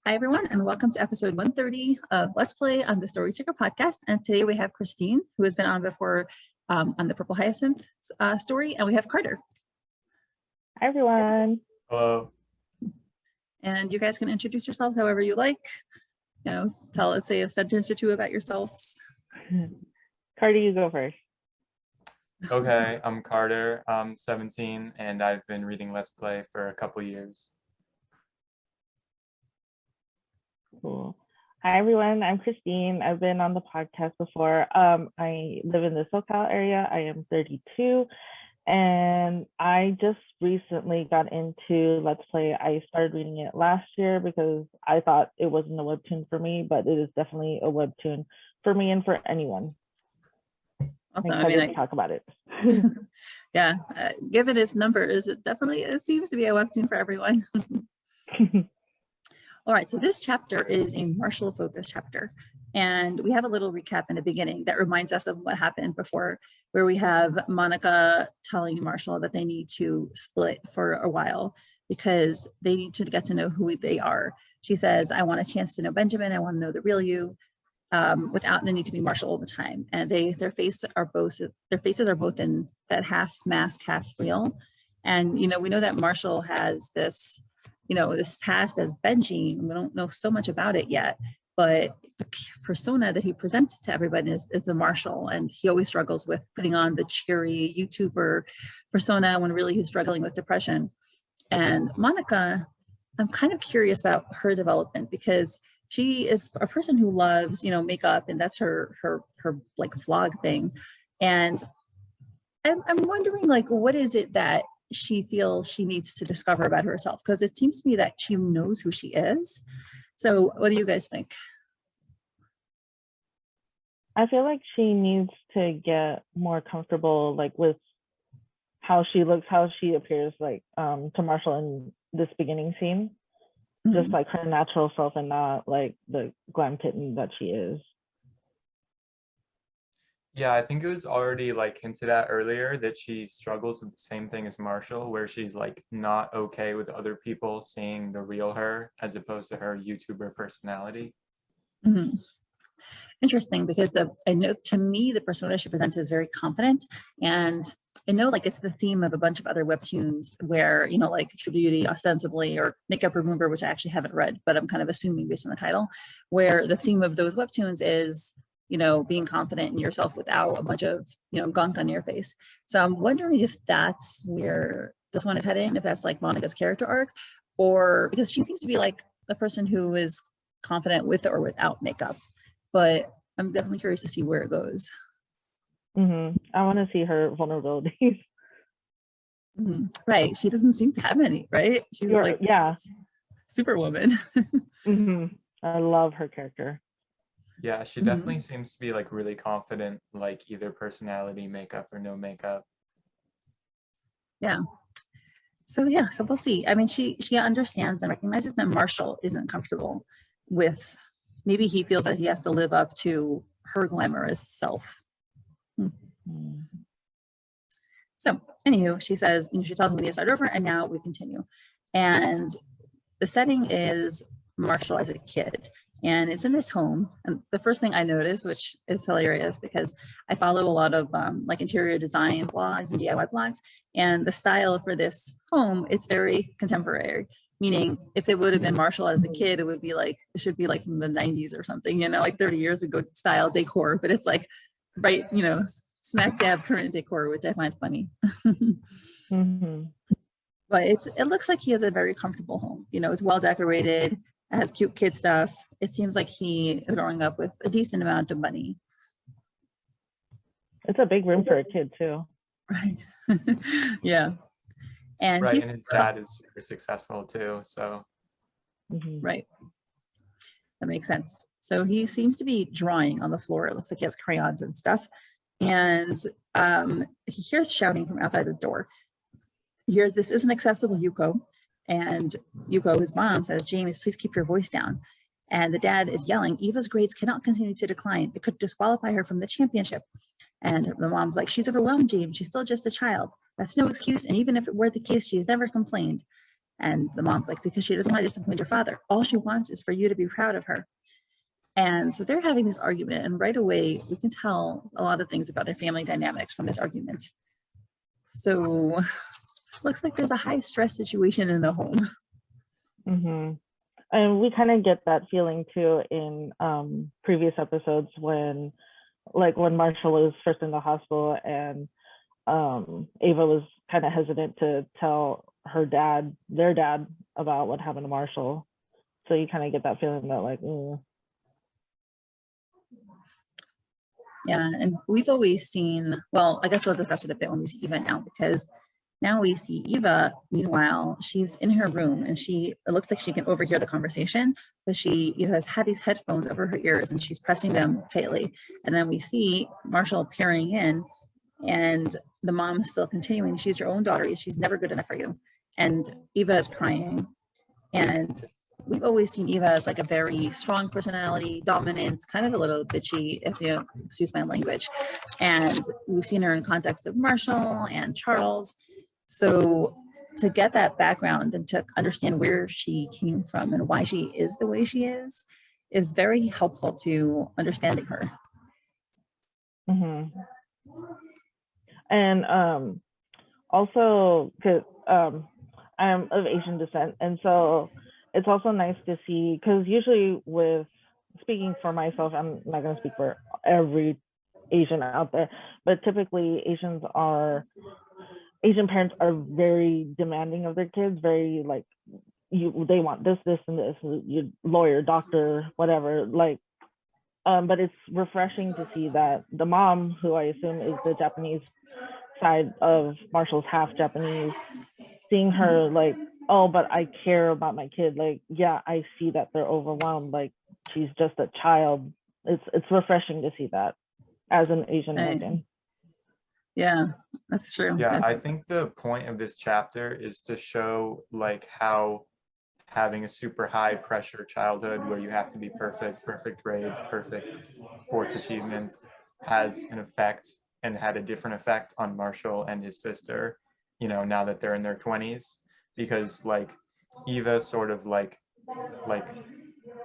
Hi, everyone, and welcome to episode 130 of Let's Play on the 𝗪𝗂𝗃 podcast. And today we have Krystine, who has been on before on the Purple Hyacinth story, and we have Carter. Hi, everyone. Hello. And you guys can introduce yourselves however you like. You know, tell us, say a sentence or two about yourselves. Carter, you go first. Okay, I'm Carter. I'm 17, and I've been reading Let's Play for a couple years. Cool. Hi, everyone. I'm Krystine. I've been on the podcast before. I live in the SoCal area. I am 32, and I just recently got into Let's Play. I started reading it last year because I thought it wasn't a webtoon for me, but it is definitely a webtoon for me and for anyone. Also, I mean, talk about it. Yeah, given its numbers, it seems to be a webtoon for everyone. All right, so this chapter is a Marshall focus chapter, and we have a little recap in the beginning that reminds us of what happened before, where we have Monica telling Marshall that they need to split for a while because they need to get to know who they are. She says, I want a chance to know Benjamin, I want to know the real you, without the need to be Marshall all the time. And their faces are both in that half mask, half real. And, you know, we know that Marshall has this, you know, this past as Benji. We don't know so much about it yet, but the persona that he presents to everybody is the Marshall, and he always struggles with putting on the cheery YouTuber persona when really he's struggling with depression. And Monica, I'm kind of curious about her development because she is a person who loves, you know, makeup, and that's her like vlog thing. And I'm wondering, like, what is it that she feels she needs to discover about herself? Because it seems to me that she knows who she is. So what do you guys think? I feel like she needs to get more comfortable, like, with how she looks, how she appears, like, to Marshall in this beginning scene. Mm-hmm. Just like her natural self and not like the glam kitten that she is. Yeah, I think it was already like hinted at earlier that she struggles with the same thing as Marshall, where she's like not okay with other people seeing the real her as opposed to her YouTuber personality. Mm-hmm. Interesting, because I know to me the persona she presents is very confident, and I know like it's the theme of a bunch of other webtoons where, you know, like True Beauty ostensibly, or Makeup Remover, which I actually haven't read, but I'm kind of assuming based on the title, where the theme of those webtoons is, you know, being confident in yourself without a bunch of, you know, gunk on your face. So I'm wondering if that's where this one is heading, if that's like Monica's character arc, or because she seems to be like a person who is confident with or without makeup. But I'm definitely curious to see where it goes. Mm-hmm. I want to see her vulnerabilities. Mm-hmm. Right. She doesn't seem to have any, right? She's like, yeah, Superwoman. Mm-hmm. I love her character. Yeah, she definitely seems to be like really confident, like either personality, makeup, or no makeup. Yeah. So yeah, so we'll see. I mean, she understands and recognizes that Marshall isn't comfortable with, maybe he feels that he has to live up to her glamorous self. So anywho, she says, you know, she tells me to start over, and now we continue. And the setting is Marshall as a kid, and it's in his home. And the first thing I noticed, which is hilarious because I follow a lot of like interior design blogs and DIY blogs, and the style for this home, it's very contemporary. Meaning, if it would have been Marshall as a kid, it would be like, it should be like from the 90s or something, you know, like 30 years ago style decor, but it's like, right, you know, smack dab current decor, which I find funny. Mm-hmm. But it looks like he has a very comfortable home. You know, it's well decorated, it has cute kid stuff. It seems like he is growing up with a decent amount of money. It's a big room for a kid too. Right. Yeah. And right, and his dad is super successful too, so. Right. That makes sense. So he seems to be drawing on the floor. It looks like he has crayons and stuff. And he hears shouting from outside the door. He hears, "This isn't acceptable, 𝗪𝗂." And 𝗪𝗂, his mom, says, "James, please keep your voice down." And the dad is yelling, "Eva's grades cannot continue to decline. It could disqualify her from the championship." And the mom's like, "She's overwhelmed, James. She's still just a child. That's no excuse. And even if it were the case, she has never complained." And the mom's like, because she doesn't want to disappoint her father. All she wants is for you to be proud of her. And so they're having this argument, and right away we can tell a lot of things about their family dynamics from this argument. So looks like there's a high stress situation in the home. Mm-hmm. And we kind of get that feeling too in previous episodes when Marshall was first in the hospital and Ava was kind of hesitant to tell their dad about what happened to Marshall. So you kind of get that feeling that like, Yeah, and we've always seen, well, I guess we'll discuss it a bit when we see Eva now, because now we see Eva, meanwhile, she's in her room and it looks like she can overhear the conversation, but she has had these headphones over her ears and she's pressing them tightly. And then we see Marshall peering in, and the mom is still continuing. She's your own daughter. She's never good enough for you. And Eva is crying. And we've always seen Eva as like a very strong personality, dominant, kind of a little bitchy, if you excuse my language. And we've seen her in context of Marshall and Charles. So to get that background and to understand where she came from and why she is the way she is very helpful to understanding her. Mm-hmm. And also, because I'm of Asian descent, and so it's also nice to see, because usually speaking for myself, I'm not going to speak for every Asian out there, but typically Asian parents are very demanding of their kids, very like, they want this, and this, you lawyer, doctor, whatever, like, but it's refreshing to see that the mom, who I assume is the Japanese side of Marshall's half Japanese, seeing her like, oh, but I care about my kid. Like, yeah, I see that they're overwhelmed. Like, she's just a child. It's refreshing to see that as an Asian American. Yeah, that's true. Yeah, I think the point of this chapter is to show like how having a super high pressure childhood where you have to be perfect grades, perfect sports achievements has an effect, and had a different effect on Marshall and his sister, now that they're in their 20s, because like Eva sort of like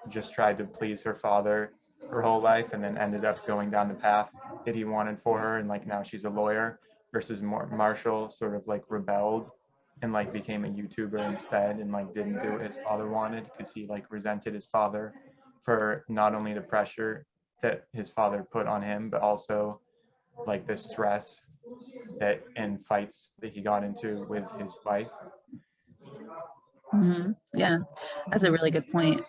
just tried to please her father her whole life and then ended up going down the path that he wanted for her, and like now she's a lawyer, versus Marshall sort of like rebelled and like became a YouTuber instead, and like didn't do what his father wanted because he like resented his father for not only the pressure that his father put on him, but also like the stress and fights that he got into with his wife. Mm-hmm. Yeah, that's a really good point.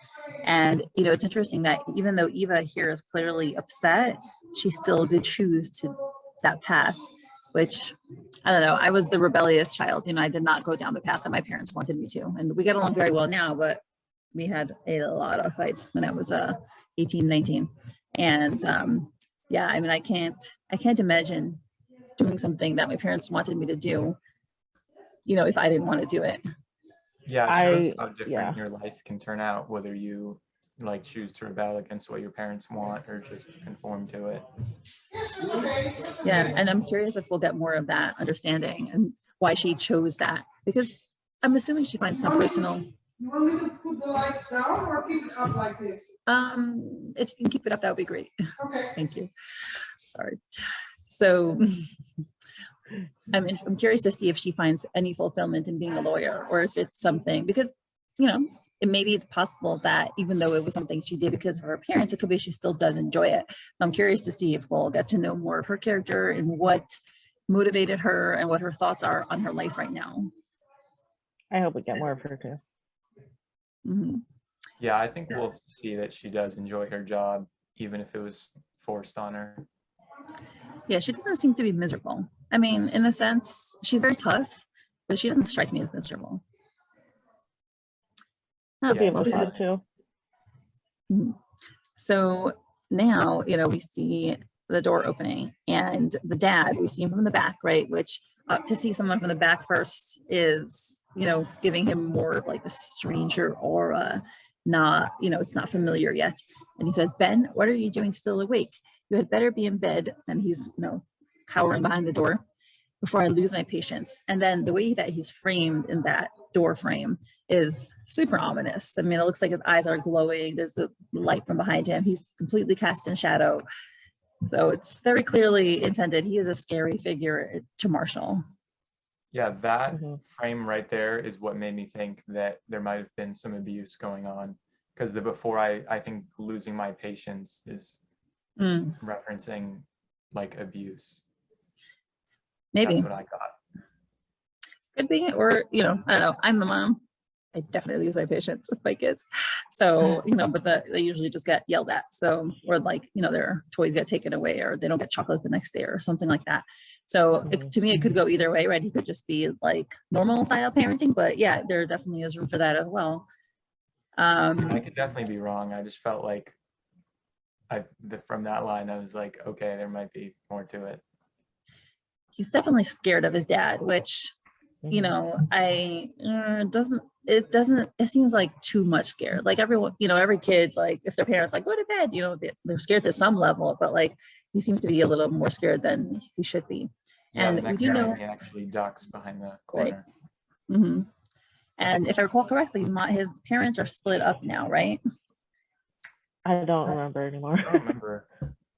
And it's interesting that even though Eva here is clearly upset, she still did choose that path, which I don't know. I was the rebellious child. I did not go down the path that my parents wanted me to. And we get along very well now, but we had a lot of fights when I was 18, 19. And yeah, I mean, I can't imagine doing something that my parents wanted me to do, if I didn't want to do it. Yeah, it shows how different your life can turn out, whether you like choose to rebel against what your parents want or just conform to it. Yeah, and I'm curious if we'll get more of that understanding and why she chose that, because I'm assuming she finds some personal. You want me to put the lights down or keep it up like this? If you can keep it up, that would be great. Okay. Thank you. Sorry. So I'm curious to see if she finds any fulfillment in being a lawyer, or if it's something, because it may be possible that even though it was something she did because of her parents, it could be she still does enjoy it. So I'm curious to see if we'll get to know more of her character and what motivated her and what her thoughts are on her life right now. I hope we get more of her too. Mm-hmm. Yeah, I think we'll see that she does enjoy her job, even if it was forced on her. Yeah, she doesn't seem to be miserable. I mean, in a sense, she's very tough, but she doesn't strike me as miserable. Could be about that too. Mm-hmm. So now, we see the door opening, and the dad, we see him from the back, right? Which to see someone from the back first is, giving him more of like a stranger aura, not, it's not familiar yet. And he says, "Ben, what are you doing still awake? You had better be in bed." And he's, cowering behind the door. before I lose my patience. And then the way that he's framed in that door frame is super ominous. I mean, it looks like his eyes are glowing. There's the light from behind him. He's completely cast in shadow. So it's very clearly intended. He is a scary figure to Marshall. Yeah, that frame right there is what made me think that there might have been some abuse going on. Because the before I think losing my patience is referencing like abuse. Maybe. That's what I got. Could be, or, you know, I don't know. I'm the mom. I definitely lose my patience with my kids. So, you know, but they usually just get yelled at. So, or like, you know, their toys get taken away, or they don't get chocolate the next day or something like that. So to me, it could go either way, right? He could just be like normal style parenting, but yeah, there definitely is room for that as well. I could definitely be wrong. I just felt like from that line, I was like, okay, there might be more to it. He's definitely scared of his dad, which, you know, it seems like too much scared. Like everyone, you know, every kid, like if their parents like go to bed, you know, they're scared to some level, but like he seems to be a little more scared than he should be. Yeah, and we do know he actually ducks behind the corner. Right. And if I recall correctly, his parents are split up now, right? I don't remember anymore. I don't remember.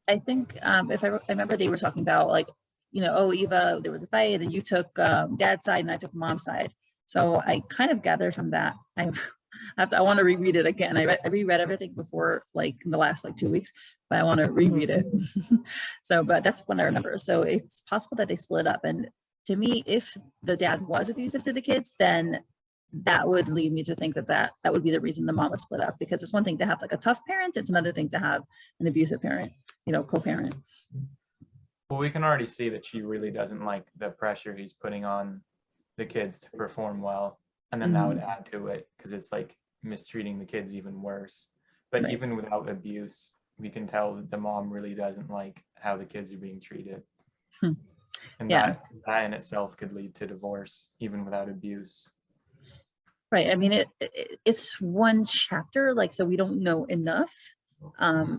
I think if I remember, they were talking about like, you know, oh, Eva, there was a fight and you took dad's side and I took mom's side. So I kind of gathered from that. I want to reread it again. I reread everything before, like in the last like 2 weeks, but I want to reread it. So, but that's what I remember. So it's possible that they split up. And to me, if the dad was abusive to the kids, then that would lead me to think that would be the reason the mom was split up, because it's one thing to have like a tough parent. It's another thing to have an abusive parent, you know, co-parent. Well, we can already see that she really doesn't like the pressure he's putting on the kids to perform well. And then that would add to it, because it's like mistreating the kids even worse. But Right. even without abuse, we can tell that the mom really doesn't like how the kids are being treated. And that in itself could lead to divorce, even without abuse. Right. I mean, it's one chapter, like, so we don't know enough,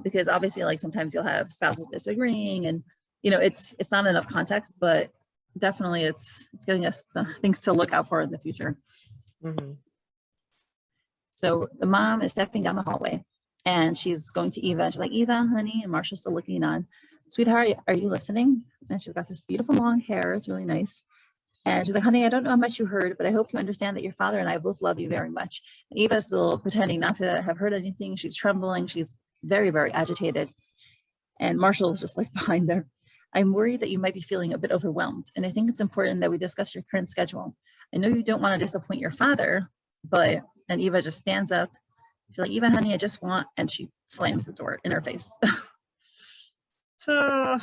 because obviously, like, sometimes you'll have spouses disagreeing, and you know, it's not enough context, but definitely it's giving us things to look out for in the future. So the mom is stepping down the hallway, and she's going to Eva. And she's like, Eva, honey, and Marshall's still looking on. Sweetheart, are you listening? And she's got this beautiful long hair. It's really nice. And she's like, honey, I don't know how much you heard, but I hope you understand that your father and I both love you very much. And Eva's still pretending not to have heard anything. She's trembling. She's very, very agitated. And Marshall's just like behind her. I'm worried that you might be feeling a bit overwhelmed. And I think it's important that we discuss your current schedule. I know you don't want to disappoint your father, but, and Eva just stands up. She's like, Eva, honey, I just want, and she slams the door in her face. So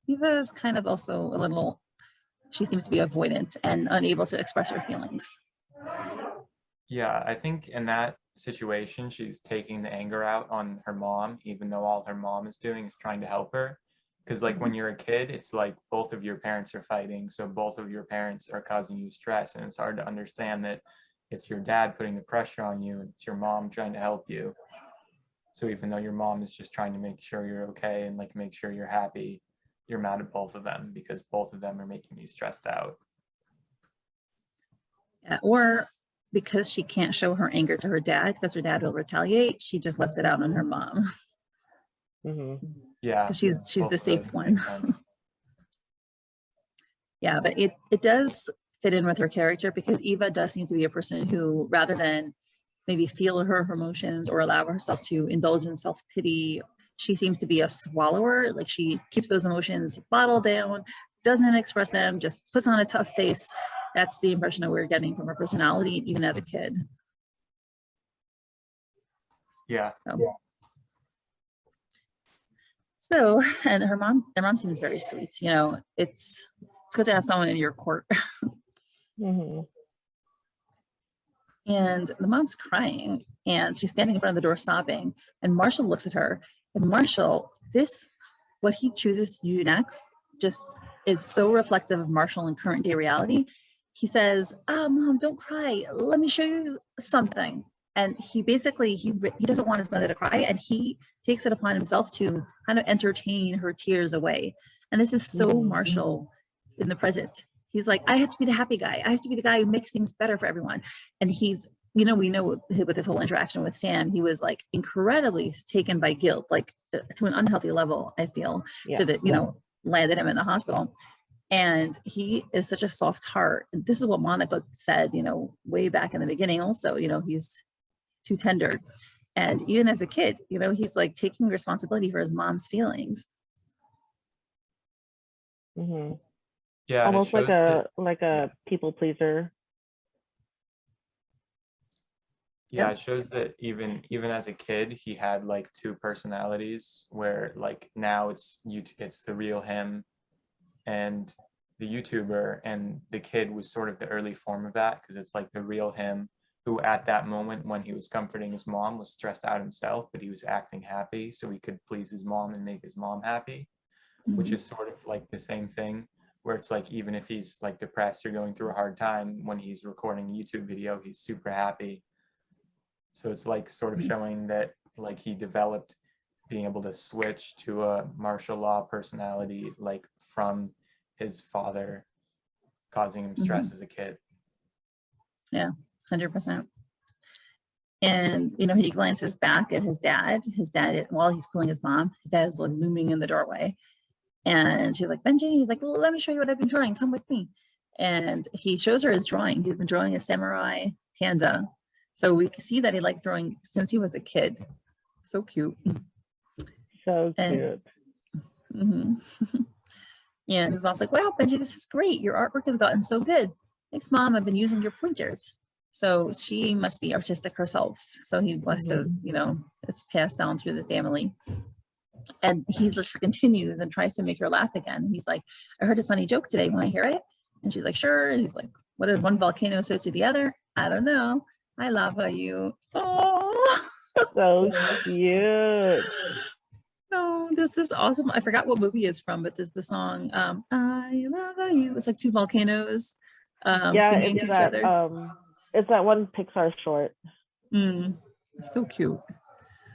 Eva is kind of also a little, she seems to be avoidant and unable to express her feelings. Yeah, I think in that situation, she's taking the anger out on her mom, even though all her mom is doing is trying to help her. Because like when you're a kid, it's like both of your parents are fighting. So both of your parents are causing you stress. And it's hard to understand that it's your dad putting the pressure on you. And it's your mom trying to help you. So even though your mom is just trying to make sure you're okay and like make sure you're happy, you're mad at both of them because both of them are making you stressed out. Yeah, or because she can't show her anger to her dad because her dad will retaliate, she just lets it out on her mom. Yeah, she's the safe one. Yeah, but it does fit in with her character, because Eva does seem to be a person who, rather than maybe feel her emotions or allow herself to indulge in self-pity, she seems to be a swallower. Like she keeps those emotions bottled down, doesn't express them, just puts on a tough face. That's the impression that we're getting from her personality, even as a kid. Yeah. So, and their mom seems very sweet. You know, it's good to have someone in your court. And the mom's crying, and she's standing in front of the door sobbing. And Marshall looks at her, and Marshall, what he chooses to do next, just is so reflective of Marshall in current day reality. He says, Mom, don't cry. Let me show you something. And he basically, he doesn't want his mother to cry, and he takes it upon himself to kind of entertain her tears away. And this is so Marshall in the present. He's like, I have to be the happy guy. I have to be the guy who makes things better for everyone. And he's, you know, we know with this whole interaction with Sam, he was like incredibly taken by guilt, like to an unhealthy level, I feel, to the, you know, landed him in the hospital. And he is such a soft heart. And this is what Monica said, you know, way back in the beginning also, you know, he's too tender. And even as a kid, you know, he's like taking responsibility for his mom's feelings. Mm-hmm. Yeah, almost like a people pleaser. Yeah, it shows that even as a kid, he had like two personalities, where like now it's the real him and the YouTuber, and the kid was sort of the early form of that, because it's like the real him who at that moment when he was comforting his mom was stressed out himself, but he was acting happy so he could please his mom and make his mom happy, which is sort of like the same thing, where it's like even if he's like depressed or going through a hard time, when he's recording a YouTube video, he's super happy. So it's like sort of showing that like he developed being able to switch to a martial law personality, like from his father causing him stress as a kid. Yeah, 100%. And, you know, he glances back at his dad, while he's pulling his mom, his dad is like looming in the doorway. And she's like, Benji, he's like, let me show you what I've been drawing. Come with me. And he shows her his drawing. He's been drawing a samurai panda. So we can see that he liked drawing since he was a kid. So cute. So cute. And his mom's like, wow, Benji, this is great. Your artwork has gotten so good. Thanks, Mom. I've been using your pointers. So she must be artistic herself. So he must have, you know, it's passed down through the family. And he just continues and tries to make her laugh again. He's like, I heard a funny joke today. Want to hear it? And she's like, sure. And he's like, what did one volcano say to the other? I don't know. I love you. Oh, so cute. No, there's this awesome, I forgot what movie it's from, but there's the song, I love you. It's like two volcanoes singing to each other. It's that one Pixar short. It's so cute.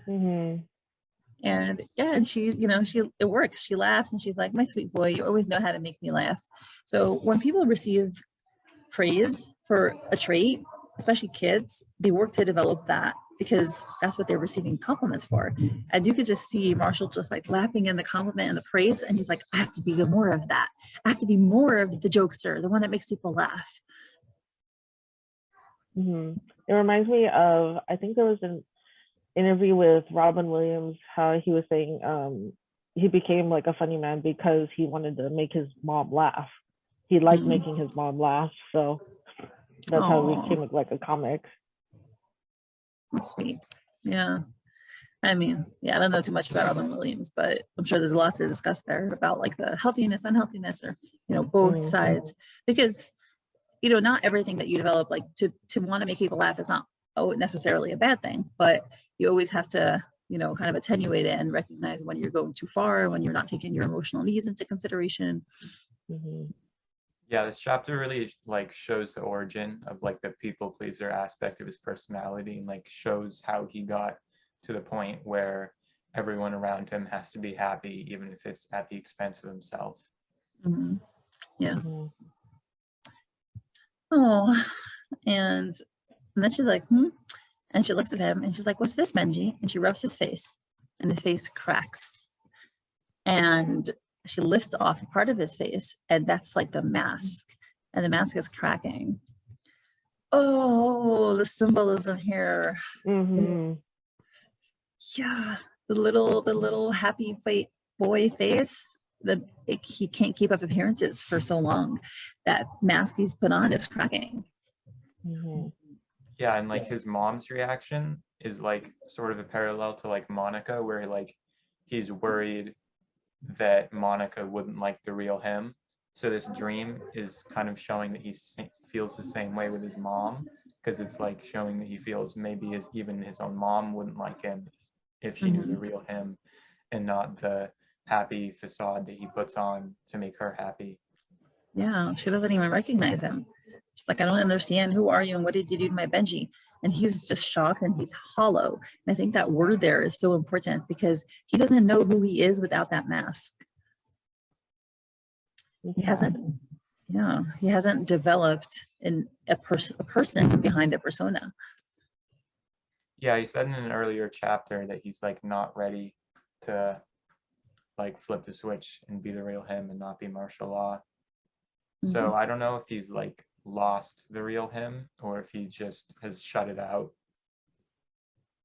And yeah, and she, you know, it works. She laughs and she's like, my sweet boy, you always know how to make me laugh. So when people receive praise for a trait, especially kids, they work to develop that, because that's what they're receiving compliments for. And you could just see Marshall just like lapping in the compliment and the praise, and he's like, I have to be more of that. I have to be more of the jokester, the one that makes people laugh. It reminds me of, I think there was an interview with Robin Williams, how he was saying he became like a funny man because he wanted to make his mom laugh. He liked making his mom laugh, so that's how it became like a comic. That's sweet. Yeah. I mean, yeah, I don't know too much about Robin Williams, but I'm sure there's a lot to discuss there about like the healthiness, unhealthiness, or, you know, both sides, because, you know, not everything that you develop, like to want to make people laugh is not necessarily a bad thing, but you always have to, you know, kind of attenuate it and recognize when you're going too far, when you're not taking your emotional needs into consideration. Yeah, this chapter really like shows the origin of like the people pleaser aspect of his personality, and like shows how he got to the point where everyone around him has to be happy, even if it's at the expense of himself. Yeah. Oh, and then she's like, and she looks at him and she's like, what's this, Benji? And she rubs his face, and his face cracks. And she lifts off a part of his face, and that's like the mask, and the mask is cracking. Oh, the symbolism here. Yeah, the little happy boy face, he can't keep up appearances for so long. That mask he's put on is cracking. Yeah, and like his mom's reaction is like sort of a parallel to like Monica, where like he's worried that Monica wouldn't like the real him. So this dream is kind of showing that he feels the same way with his mom, because it's like showing that he feels maybe even his own mom wouldn't like him if she knew the real him, and not the happy facade that he puts on to make her happy. Yeah, she doesn't even recognize him. She's like, I don't understand. Who are you and what did you do to my Benji? And he's just shocked and he's hollow. And I think that word there is so important, because he doesn't know who he is without that mask. He Yeah, he hasn't developed a person behind the persona. Yeah, he said in an earlier chapter that he's like not ready to like flip the switch and be the real him and not be martial law. So I don't know if he's like lost the real him or if he just has shut it out.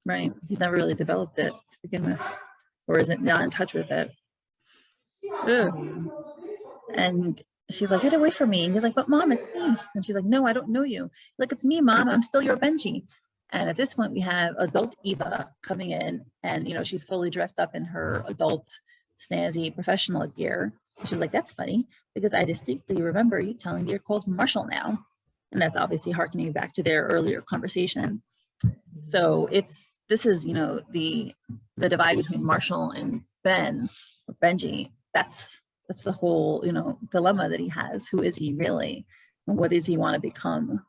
Right. He's never really developed it to begin with, or isn't not in touch with it. Ugh. And she's like, get away from me. And he's like, but mom, it's me. And she's like, no, I don't know you. Like, it's me, mom. I'm still your Benji. And at this point, we have adult Eva coming in, and she's fully dressed up in her adult snazzy professional gear. And she's like, that's funny because I distinctly remember you telling me you're called Marshall now. And that's obviously harkening back to their earlier conversation. So this is the divide between Marshall and Benji. That's the whole dilemma that he has. Who is he really, and what does he want to become?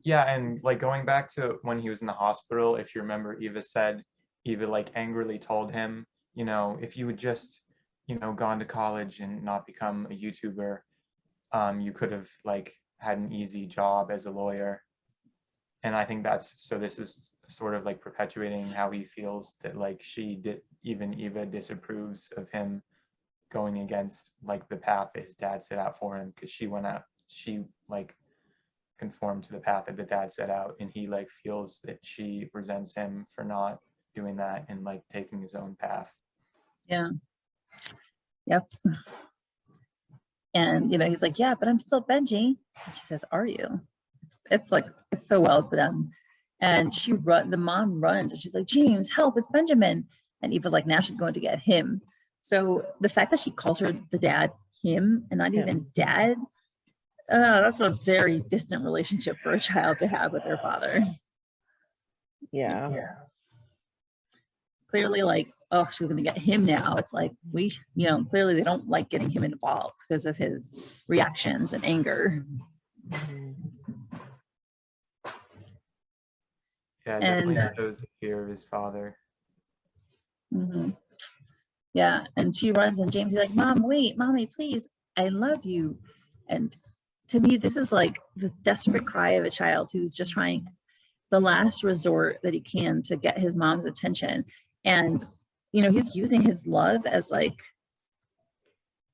Yeah, and like going back to when he was in the hospital, if you remember, Eva like angrily told him, if you would just gone to college and not become a YouTuber, you could have like had an easy job as a lawyer. And I think this is sort of like perpetuating how he feels that like even Eva disapproves of him going against like the path that his dad set out for him, because she like conformed to the path that the dad set out, and he like feels that she resents him for not doing that and like taking his own path. Yeah. Yep. And he's like, yeah, but I'm still Benji. And she says, are you? It's so well done. And the mom runs and she's like, James, help, it's Benjamin. And Eva's like, now she's going to get him. So the fact that she calls her the dad him and not even dad, that's a very distant relationship for a child to have with their father. Yeah. Clearly, like, oh, she's gonna get him now. It's like clearly they don't like getting him involved because of his reactions and anger. Yeah, definitely shows the fear of his father. Yeah, and she runs and James is like, Mom, wait, Mommy, please, I love you. And to me, this is like the desperate cry of a child who's just trying the last resort that he can to get his mom's attention. And he's using his love as like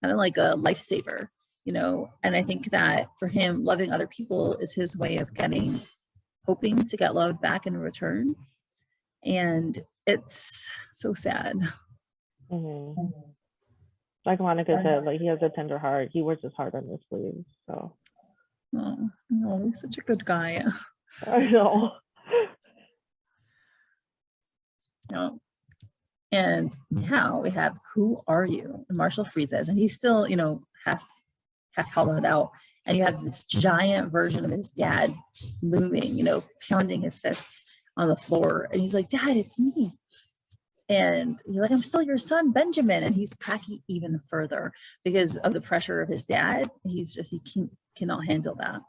kind of like a lifesaver, and I think that for him, loving other people is his way of hoping to get love back in return. And it's so sad. Like Monica said, like he has a tender heart. He wears his heart on his sleeves. So he's such a good guy. I know. And now we have, who are you? And Marshall freezes, and he's still, half hollowed out. And you have this giant version of his dad looming, pounding his fists on the floor. And he's like, Dad, it's me. And he's like, I'm still your son, Benjamin. And he's cracking even further because of the pressure of his dad. He cannot handle that.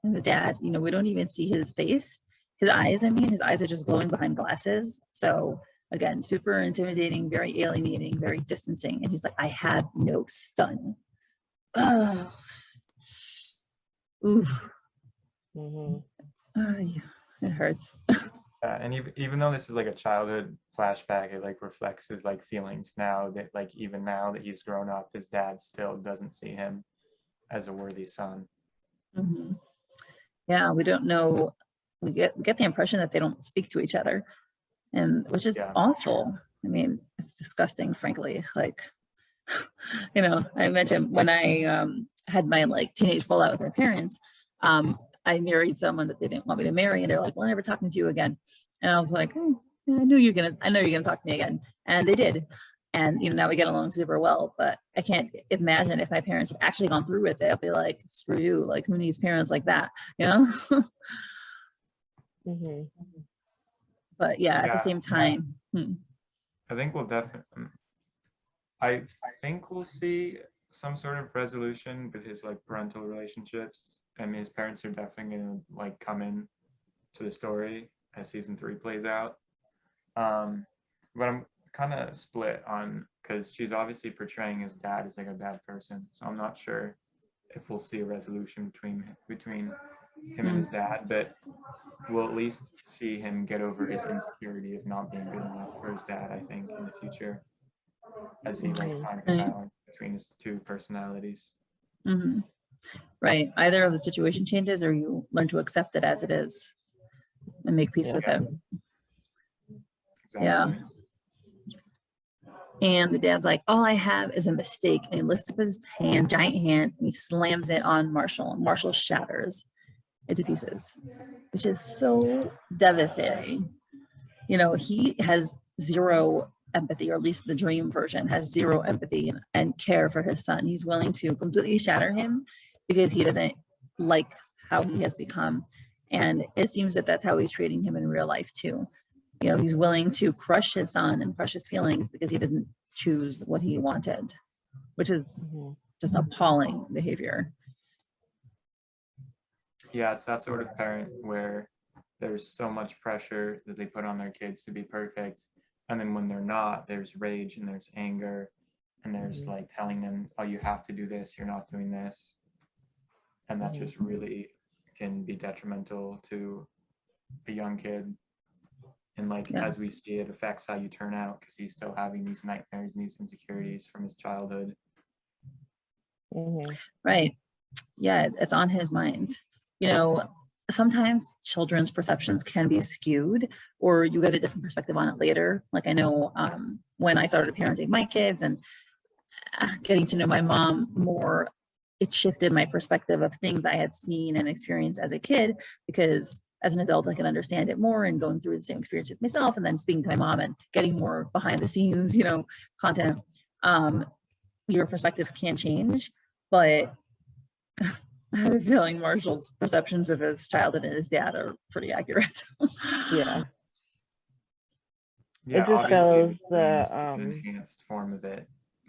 And the dad, we don't even see his face. His eyes are just glowing behind glasses. So again, super intimidating, very alienating, very distancing. And he's like, I have no son. Oh. Oof. Yeah, it hurts. And even though this is like a childhood flashback, it like reflects his like feelings now that like even now that he's grown up, his dad still doesn't see him as a worthy son. Yeah, we don't know. We get the impression that they don't speak to each other, and which is awful. I mean, it's disgusting, frankly. Like, I mentioned when I had my like teenage fallout with my parents, I married someone that they didn't want me to marry, and they're like, "Well, I'm never talking to you again." And I was like, yeah, I know you're gonna talk to me again, and they did. And now we get along super well. But I can't imagine if my parents have actually gone through with it. I'll be like, screw you. Like, who needs parents like that? But yeah, at the same time, I think we'll see some sort of resolution with his like parental relationships. I mean, his parents are definitely gonna like come in to the story as season 3 plays out. But kind of split on, because she's obviously portraying his dad as like a bad person. So I'm not sure if we'll see a resolution between him and his dad, but we'll at least see him get over his insecurity of not being good enough for his dad, I think, in the future, as he like finds a balance between his two personalities. Mm-hmm. Right. Either of the situation changes, or you learn to accept it as it is and make peace with it. Exactly. Yeah. And the dad's like, all I have is a mistake. And he lifts up his hand, giant hand, and he slams it on Marshall. And Marshall shatters into pieces, which is so devastating. You know, he has zero empathy, or at least the dream version has zero empathy and care for his son. He's willing to completely shatter him because he doesn't like how he has become. And it seems that that's how he's treating him in real life too. You know, he's willing to crush his son and crush his feelings because he doesn't choose what he wanted, which is just appalling behavior. Yeah, it's that sort of parent where there's so much pressure that they put on their kids to be perfect. And then when they're not, there's rage and there's anger. And there's like telling them, oh, you have to do this, you're not doing this. And that just really can be detrimental to a young kid. And like, as we see, it affects how you turn out, because he's still having these nightmares and these insecurities from his childhood. Right. Yeah, it's on his mind. You know, sometimes children's perceptions can be skewed, or you get a different perspective on it later. Like I know when I started parenting my kids and getting to know my mom more, it shifted my perspective of things I had seen and experienced as a kid, because as an adult, I can understand it more, and going through the same experiences myself, and then speaking to my mom and getting more behind the scenes, you know, content. Your perspective can change, but I have a feeling Marshall's perceptions of his childhood and his dad are pretty accurate. Yeah. Yeah, it just obviously goes an enhanced form of it,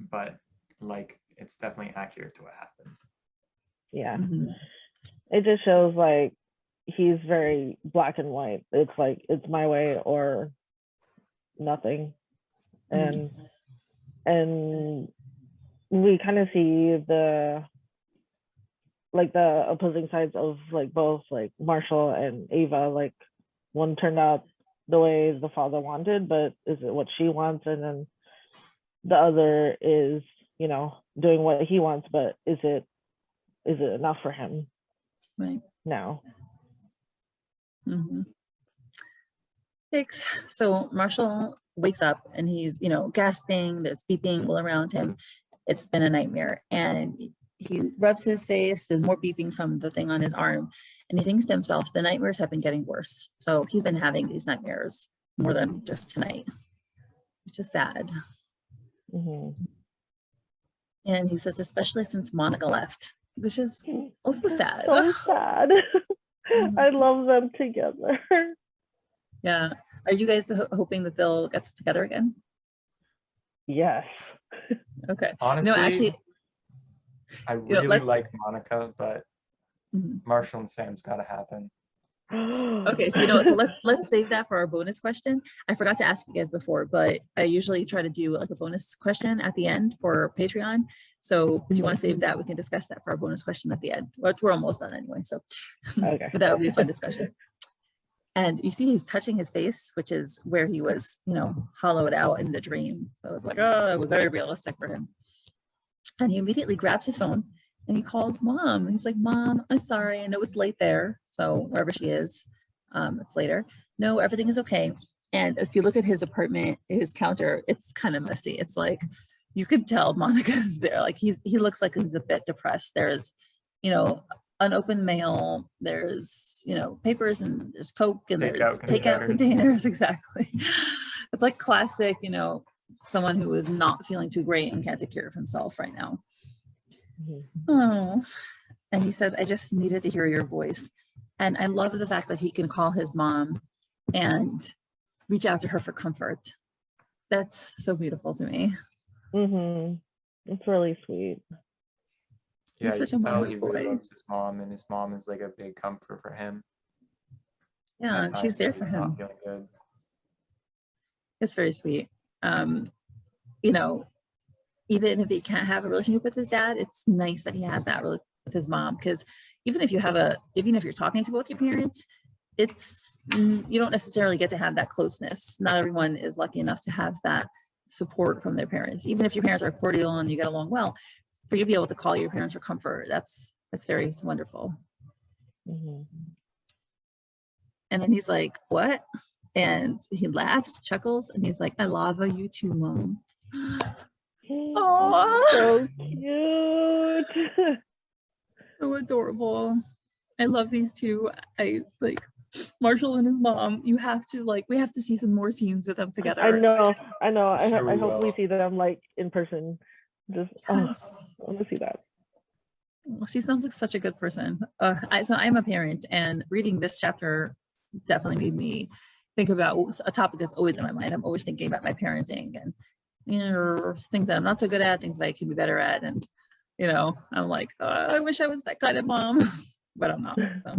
but like it's definitely accurate to what happened. Yeah. It just shows like he's very black and white. It's like, it's my way or nothing. And we kind of see the opposing sides of like both like Marshall and Ava. Like one turned out the way the father wanted, but is it what she wants? And then the other is, you know, doing what he wants, but is it enough for him Right now? Thanks. So Marshall wakes up and he's, you know, gasping, there's beeping all around him. It's been a nightmare. And he rubs his face, there's more beeping from the thing on his arm. And he thinks to himself, the nightmares have been getting worse. So he's been having these nightmares more than just tonight, which is sad. And he says, especially since Monica left, which is also sad. So sad. I love them together. Yeah. Are you guys hoping that they'll get together again? Yes. Okay. Honestly, no, actually, I really like Monica, but Marshall and Sam's got to happen. Okay, so you know, so let's save that for our bonus question. I forgot to ask you guys before, but I usually try to do like a bonus question at the end for Patreon. So if you want to save that, we can discuss that for our bonus question at the end. We're almost done anyway, so okay. But that would be a fun discussion. And you see he's touching his face, which is where he was, you know, hollowed out in the dream. So it's like, oh, it was very realistic for him. And he immediately grabs his phone and he calls mom. And he's like, Mom, I'm sorry. I know it's late there. So wherever she is, it's later. No, everything is okay. And if you look at his apartment, his counter, it's kind of messy. It's like, you could tell Monica's there. Like he looks like he's a bit depressed. There's, you know, unopened mail, there's, you know, papers, and there's Coke, and there's takeout containers. Exactly. It's like classic, you know, someone who is not feeling too great and can't take care of himself right now. Oh, and he says, I just needed to hear your voice. And I love the fact that he can call his mom and reach out to her for comfort. That's so beautiful to me. It's really sweet. Yeah, He's you such can a tell mama's he really boy. loves his mom, and his mom is like a big comfort for him. Yeah, and she's there for him. Feeling good. It's very sweet. you know, even if he can't have a relationship with his dad, it's nice that he had that with his mom, because even if you're talking to both your parents, you don't necessarily get to have that closeness. Not everyone is lucky enough to have that support from their parents. Even if your parents are cordial and you get along well, for you to be able to call your parents for comfort, that's very wonderful. Mm-hmm. And then he's like, what? And he laughs, chuckles, and he's like, I love you too, Mom. Oh, so cute. So adorable. I love these two. I like Marshall and his mom. We have to see some more scenes with them together. I know. Sure I hope we will. see them like in person. Just Yes. I want to see that. Well, she sounds like such a good person. So I'm a parent, and reading this chapter definitely made me think about a topic that's always in my mind. I'm always thinking about my parenting and, you know, things that I'm not so good at, things that I can be better at. And, you know, I'm like, I wish I was that kind of mom, but I'm not. So.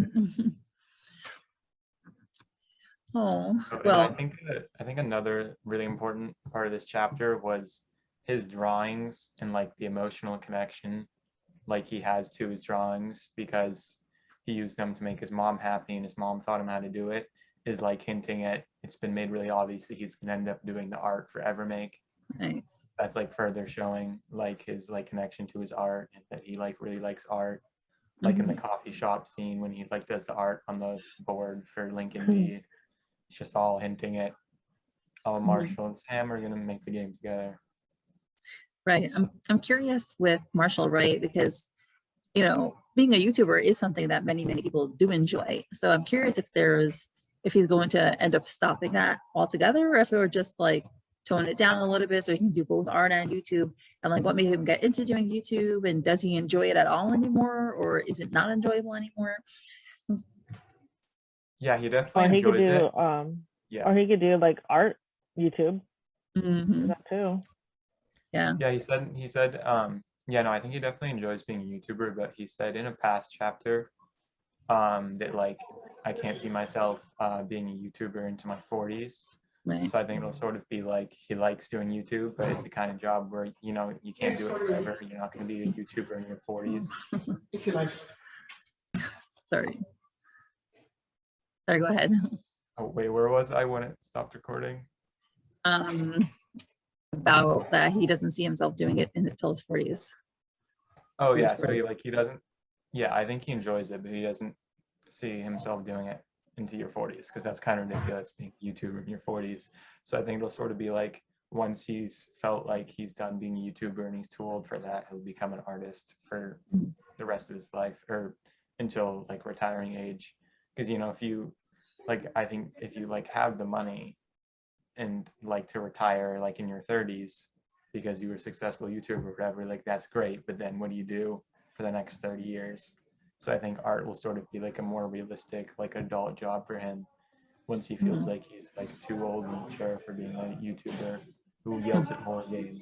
Oh, well. I think another really important part of this chapter was his drawings and like the emotional connection like he has to his drawings, because he used them to make his mom happy and his mom taught him how to do it, is like hinting at, it's been made really obvious that he's gonna end up doing the art for 𝗪𝗡𝗡. Right. That's like further showing like his like connection to his art, and that he like really likes art. Like in the coffee shop scene when he like does the art on the board for Lincoln D. It's just all hinting at, oh, Marshall and Sam are gonna make the game together. Right. I'm curious with Marshall, right? Because, you know, being a YouTuber is something that many people do enjoy. So I'm curious if he's going to end up stopping that altogether, or if it were just like tone it down a little bit so he can do both art and YouTube, and like what made him get into doing YouTube, and does he enjoy it at all anymore, or is it not enjoyable anymore? Yeah, he definitely enjoys it. Or he could do like art YouTube. Mm-hmm. That too. Yeah. Yeah, he said, yeah, no, I think he definitely enjoys being a YouTuber, but he said in a past chapter, that like, I can't see myself being a YouTuber into my 40s. Right. So I think it'll sort of be like, he likes doing YouTube, but it's the kind of job where, you know, you can't do it forever. You're not going to be a YouTuber in your 40s. Sorry, go ahead. Oh, wait, where was I when it stopped recording? About that he doesn't see himself doing it until his 40s. Oh yeah, so he doesn't, yeah, I think he enjoys it, but he doesn't see himself doing it into your 40s, because that's kind of ridiculous being a YouTuber in your 40s. So I think it'll sort of be like, once he's felt like he's done being a YouTuber and he's too old for that, he'll become an artist for the rest of his life, or until like retiring age. Because, you know, if you like, I think if you like have the money and like to retire like in your 30s because you were a successful YouTuber or whatever, like that's great, but then what do you do for the next 30 years? So I think art will sort of be like a more realistic, like adult job for him once he feels like he's like too old and mature for being a YouTuber who yells at more games.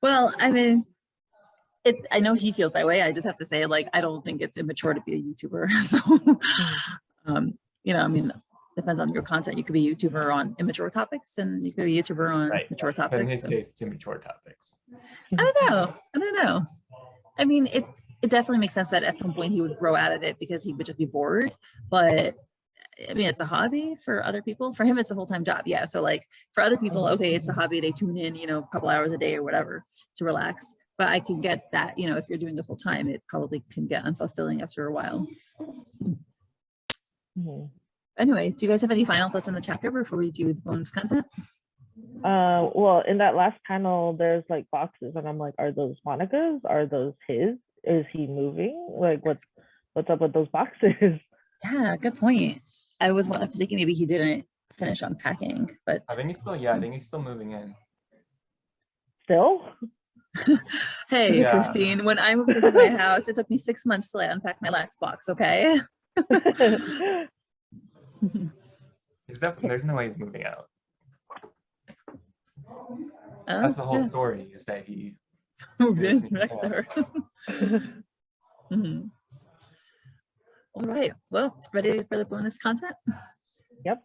Well, I mean, I know he feels that way. I just have to say, like, I don't think it's immature to be a YouTuber. So, you know, I mean, depends on your content. You could be a YouTuber on immature topics, and you could be a YouTuber on mature topics. But in his case, it's immature topics. I don't know. I mean, it definitely makes sense that at some point he would grow out of it because he would just be bored. But I mean, it's a hobby for other people. For him, it's a full-time job. Yeah. So like for other people, okay, it's a hobby. They tune in, you know, a couple hours a day or whatever to relax. But I can get that, you know, if you're doing it full time, it probably can get unfulfilling after a while. Anyway, do you guys have any final thoughts on the chapter before we do the bonus content? Well, in that last panel, there's like boxes, and I'm like, are those Monica's? Are those his? Is he moving? Like, what's up with those boxes? Yeah, good point. I was thinking maybe he didn't finish unpacking, but I think he's still, yeah, I think he's still moving in. Still? Hey, yeah. Krystine, when I moved into my house, it took me 6 months to unpack my last box, okay? There's no way he's moving out. That's the whole story, is that he moved in next to her. All right, well, ready for the bonus content? Yep.